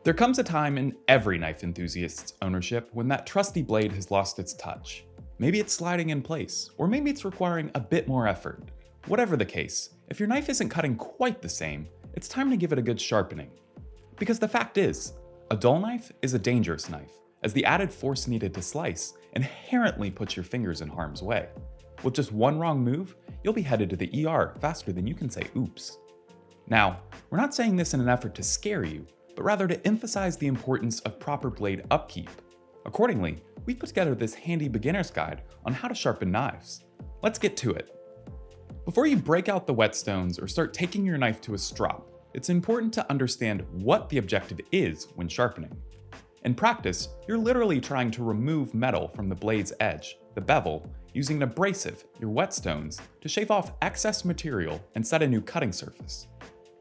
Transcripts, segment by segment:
There comes a time in every knife enthusiast's ownership when that trusty blade has lost its touch. Maybe it's sliding in place, or maybe it's requiring a bit more effort. Whatever the case, if your knife isn't cutting quite the same, it's time to give it a good sharpening. Because the fact is, a dull knife is a dangerous knife, as the added force needed to slice inherently puts your fingers in harm's way. With just one wrong move, you'll be headed to the ER faster than you can say oops. Now, we're not saying this in an effort to scare you, but rather to emphasize the importance of proper blade upkeep. Accordingly, we've put together this handy beginner's guide on how to sharpen knives. Let's get to it. Before you break out the Whetstones or start taking your knife to a strop, it's important to understand what the objective is when sharpening. In practice, you're literally trying to remove metal from the blade's edge, the bevel, using an abrasive, your Whetstones, to shave off excess material and set a new cutting surface.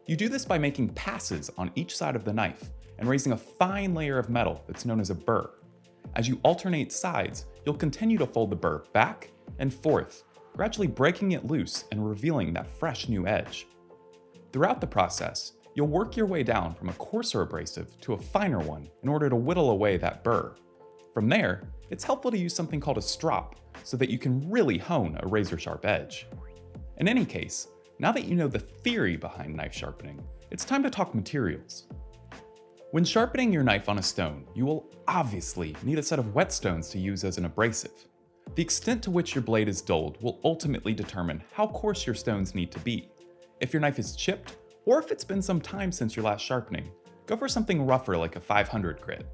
You do this by making passes on each side of the knife and raising a fine layer of metal that's known as a burr. As you alternate sides, you'll continue to fold the burr back and forth, gradually breaking it loose and revealing that fresh new edge. Throughout the process, you'll work your way down from a coarser abrasive to a finer one in order to whittle away that burr. From there, it's helpful to use something called a strop so that you can really hone a razor-sharp edge. In any case, now that you know the theory behind knife sharpening, it's time to talk materials. When sharpening your knife on a stone, you will obviously need a set of Whetstones to use as an abrasive. The extent to which your blade is dulled will ultimately determine how coarse your stones need to be. If your knife is chipped, or if it's been some time since your last sharpening, go for something rougher like a 500 grit.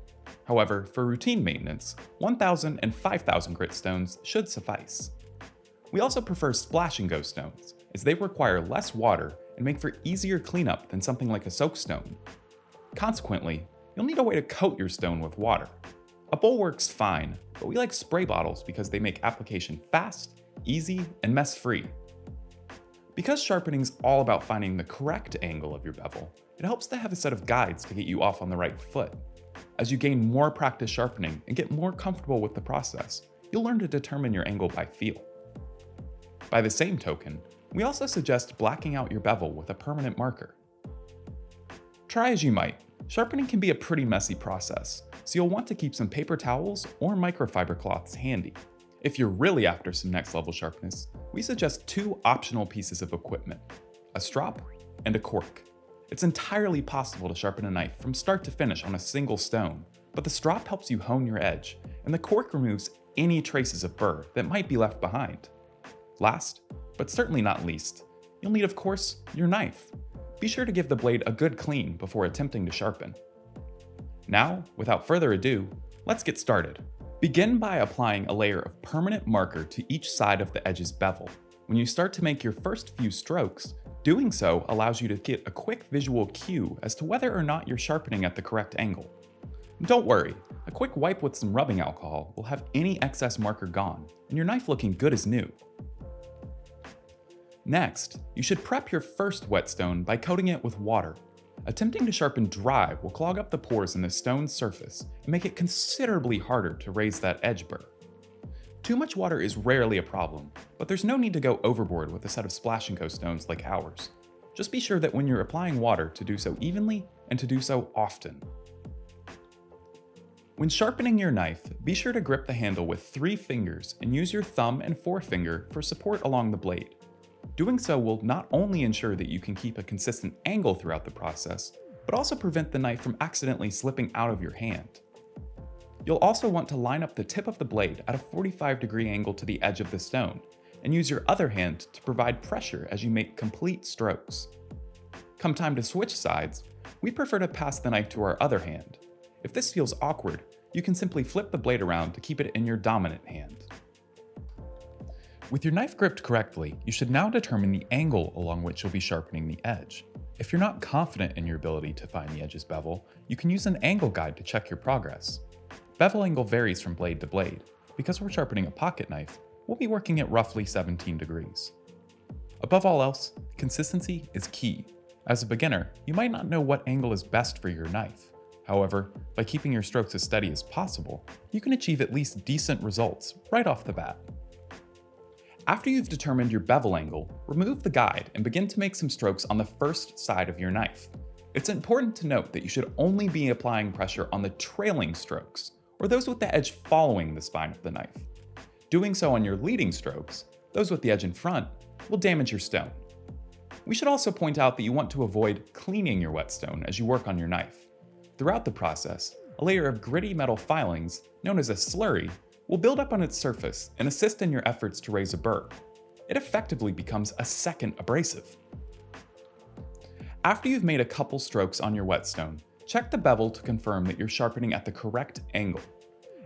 However, for routine maintenance, 1000 and 5000 grit stones should suffice. We also prefer splash and go stones, as they require less water and make for easier cleanup than something like a soakstone. Consequently, you'll need a way to coat your stone with water. A bowl works fine, but we like spray bottles because they make application fast, easy, and mess-free. Because sharpening's all about finding the correct angle of your bevel, it helps to have a set of guides to get you off on the right foot. As you gain more practice sharpening and get more comfortable with the process, you'll learn to determine your angle by feel. By the same token, we also suggest blacking out your bevel with a permanent marker. Try as you might, sharpening can be a pretty messy process, so you'll want to keep some paper towels or microfiber cloths handy. If you're really after some next level sharpness, we suggest two optional pieces of equipment, a strop and a cork. It's entirely possible to sharpen a knife from start to finish on a single stone, but the strop helps you hone your edge, and the cork removes any traces of burr that might be left behind. Last, but certainly not least, you'll need, of course, your knife. Be sure to give the blade a good clean before attempting to sharpen. Now, without further ado, let's get started. Begin by applying a layer of permanent marker to each side of the edge's bevel. When you start to make your first few strokes, doing so allows you to get a quick visual cue as to whether or not you're sharpening at the correct angle. Don't worry, a quick wipe with some rubbing alcohol will have any excess marker gone, and your knife looking good as new. Next, you should prep your first whetstone by coating it with water. Attempting to sharpen dry will clog up the pores in the stone's surface and make it considerably harder to raise that edge burr. Too much water is rarely a problem, but there's no need to go overboard with a set of splash and go stones like ours. Just be sure that when you're applying water to do so evenly and to do so often. When sharpening your knife, be sure to grip the handle with 3 fingers and use your thumb and forefinger for support along the blade. Doing so will not only ensure that you can keep a consistent angle throughout the process, but also prevent the knife from accidentally slipping out of your hand. You'll also want to line up the tip of the blade at a 45-degree angle to the edge of the stone, and use your other hand to provide pressure as you make complete strokes. Come time to switch sides, we prefer to pass the knife to our other hand. If this feels awkward, you can simply flip the blade around to keep it in your dominant hand. With your knife gripped correctly, you should now determine the angle along which you'll be sharpening the edge. If you're not confident in your ability to find the edge's bevel, you can use an angle guide to check your progress. Bevel angle varies from blade to blade. Because we're sharpening a pocket knife, we'll be working at roughly 17 degrees. Above all else, consistency is key. As a beginner, you might not know what angle is best for your knife. However, by keeping your strokes as steady as possible, you can achieve at least decent results right off the bat. After you've determined your bevel angle, remove the guide and begin to make some strokes on the first side of your knife. It's important to note that you should only be applying pressure on the trailing strokes, or those with the edge following the spine of the knife. Doing so on your leading strokes, those with the edge in front, will damage your stone. We should also point out that you want to avoid cleaning your whetstone as you work on your knife. Throughout the process, a layer of gritty metal filings, known as a slurry, will build up on its surface and assist in your efforts to raise a burr. It effectively becomes a second abrasive. After you've made a couple strokes on your whetstone, check the bevel to confirm that you're sharpening at the correct angle.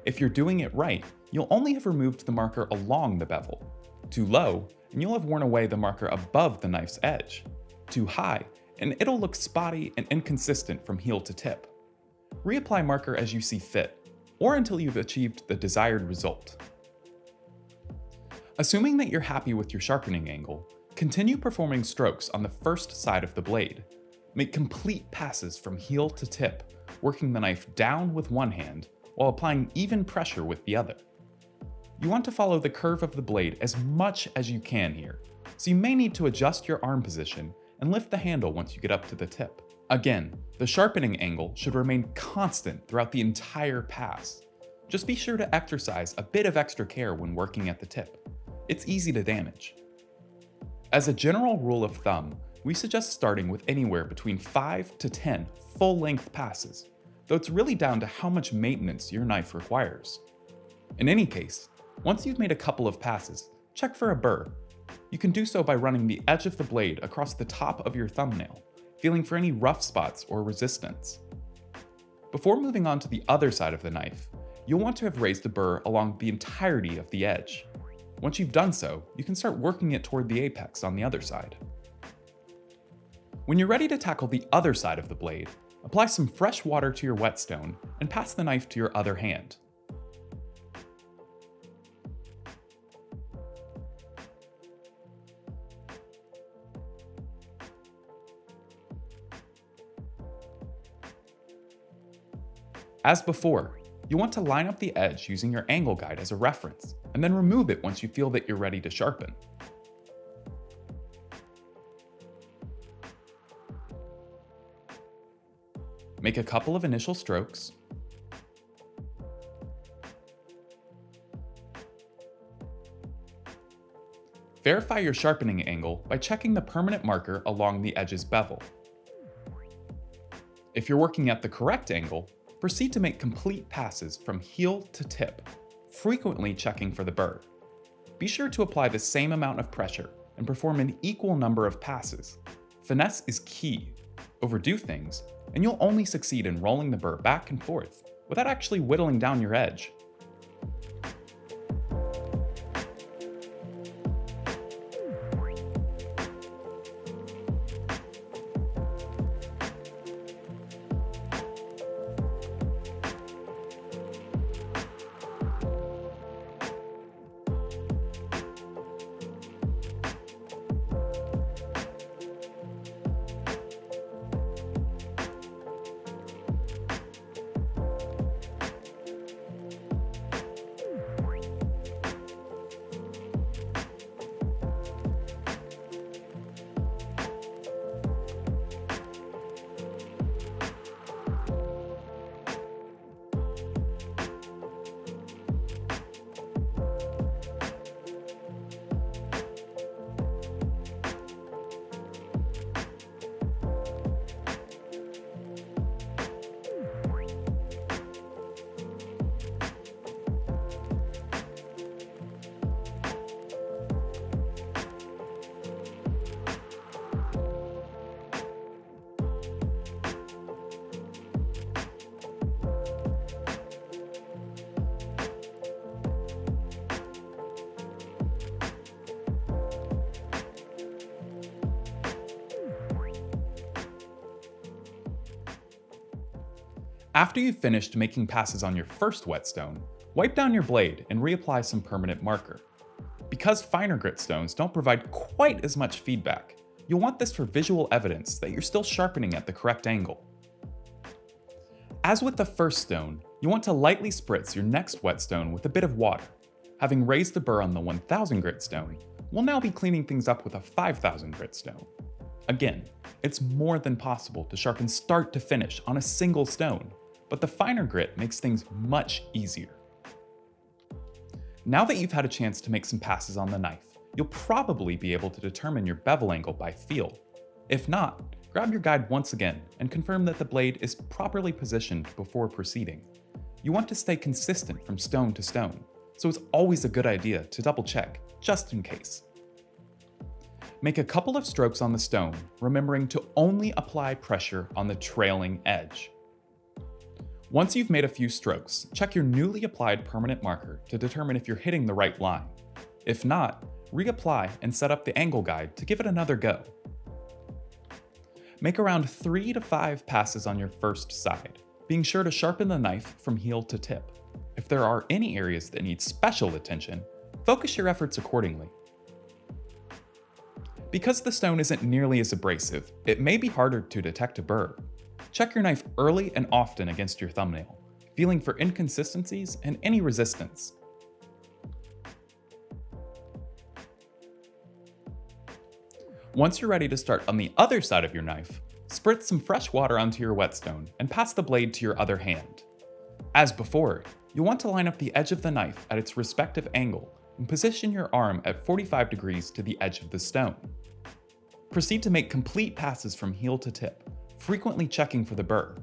If you're doing it right, you'll only have removed the marker along the bevel. Too low, and you'll have worn away the marker above the knife's edge. Too high, and it'll look spotty and inconsistent from heel to tip. Reapply marker as you see fit, or until you've achieved the desired result. Assuming that you're happy with your sharpening angle, continue performing strokes on the first side of the blade. Make complete passes from heel to tip, working the knife down with one hand while applying even pressure with the other. You want to follow the curve of the blade as much as you can here, so you may need to adjust your arm position and lift the handle once you get up to the tip. Again, the sharpening angle should remain constant throughout the entire pass. Just be sure to exercise a bit of extra care when working at the tip. It's easy to damage. As a general rule of thumb, we suggest starting with anywhere between 5 to 10 full-length passes, though it's really down to how much maintenance your knife requires. In any case, once you've made a couple of passes, check for a burr. You can do so by running the edge of the blade across the top of your thumbnail, feeling for any rough spots or resistance. Before moving on to the other side of the knife, you'll want to have raised a burr along the entirety of the edge. Once you've done so, you can start working it toward the apex on the other side. When you're ready to tackle the other side of the blade, apply some fresh water to your whetstone and pass the knife to your other hand. As before, you want to line up the edge using your angle guide as a reference, and then remove it once you feel that you're ready to sharpen. Make a couple of initial strokes. Verify your sharpening angle by checking the permanent marker along the edge's bevel. If you're working at the correct angle, proceed to make complete passes from heel to tip, frequently checking for the burr. Be sure to apply the same amount of pressure and perform an equal number of passes. Finesse is key. Overdo things, and you'll only succeed in rolling the burr back and forth without actually whittling down your edge. After you've finished making passes on your first whetstone, wipe down your blade and reapply some permanent marker. Because finer grit stones don't provide quite as much feedback, you'll want this for visual evidence that you're still sharpening at the correct angle. As with the first stone, you want to lightly spritz your next whetstone with a bit of water. Having raised the burr on the 1000 grit stone, we'll now be cleaning things up with a 5000 grit stone. Again, it's more than possible to sharpen start to finish on a single stone, but the finer grit makes things much easier. Now that you've had a chance to make some passes on the knife, you'll probably be able to determine your bevel angle by feel. If not, grab your guide once again and confirm that the blade is properly positioned before proceeding. You want to stay consistent from stone to stone, so it's always a good idea to double check, just in case. Make a couple of strokes on the stone, remembering to only apply pressure on the trailing edge. Once you've made a few strokes, check your newly applied permanent marker to determine if you're hitting the right line. If not, reapply and set up the angle guide to give it another go. Make around 3 to 5 passes on your first side, being sure to sharpen the knife from heel to tip. If there are any areas that need special attention, focus your efforts accordingly. Because the stone isn't nearly as abrasive, it may be harder to detect a burr. Check your knife early and often against your thumbnail, feeling for inconsistencies and any resistance. Once you're ready to start on the other side of your knife, spritz some fresh water onto your whetstone and pass the blade to your other hand. As before, you'll want to line up the edge of the knife at its respective angle and position your arm at 45 degrees to the edge of the stone. Proceed to make complete passes from heel to tip, frequently checking for the burr.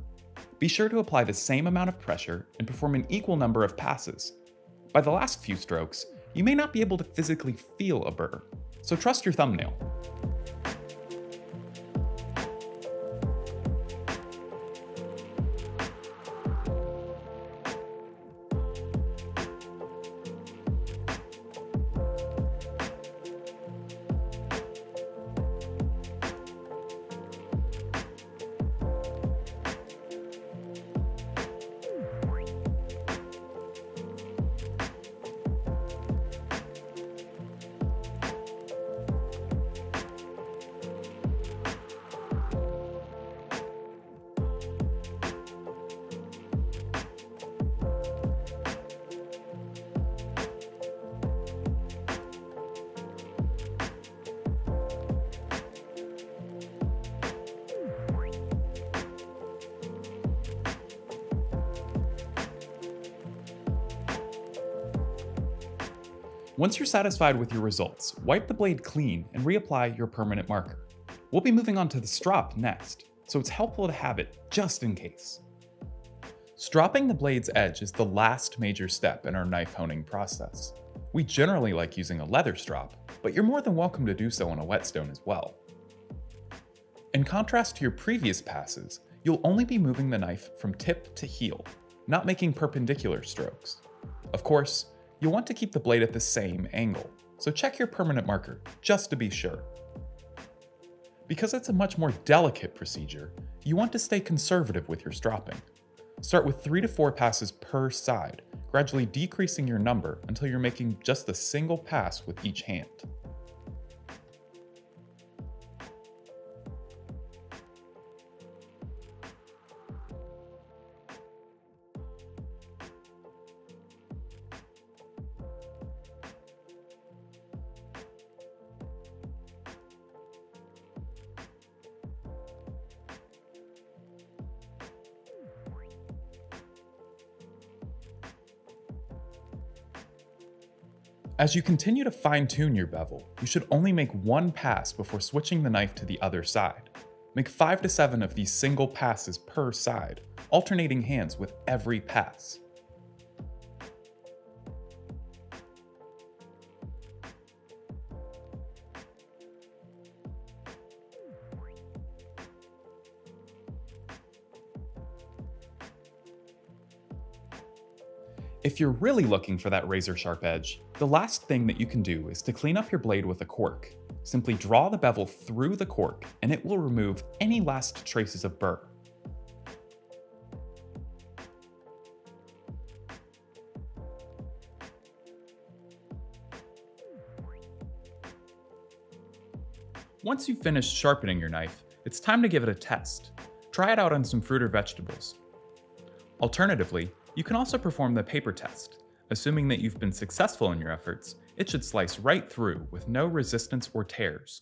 Be sure to apply the same amount of pressure and perform an equal number of passes. By the last few strokes, you may not be able to physically feel a burr, so trust your thumbnail. Once you're satisfied with your results, wipe the blade clean and reapply your permanent marker. We'll be moving on to the strop next, so it's helpful to have it just in case. Stropping the blade's edge is the last major step in our knife honing process. We generally like using a leather strop, but you're more than welcome to do so on a whetstone as well. In contrast to your previous passes, you'll only be moving the knife from tip to heel, not making perpendicular strokes. Of course, you'll want to keep the blade at the same angle, so check your permanent marker just to be sure. Because it's a much more delicate procedure, you want to stay conservative with your stropping. Start with 3 to 4 passes per side, gradually decreasing your number until you're making just a single pass with each hand. As you continue to fine-tune your bevel, you should only make one pass before switching the knife to the other side. Make 5 to 7 of these single passes per side, alternating hands with every pass. If you're really looking for that razor sharp edge, the last thing that you can do is to clean up your blade with a cork. Simply draw the bevel through the cork and it will remove any last traces of burr. Once you've finished sharpening your knife, it's time to give it a test. Try it out on some fruit or vegetables. Alternatively, you can also perform the paper test. Assuming that you've been successful in your efforts, it should slice right through with no resistance or tears.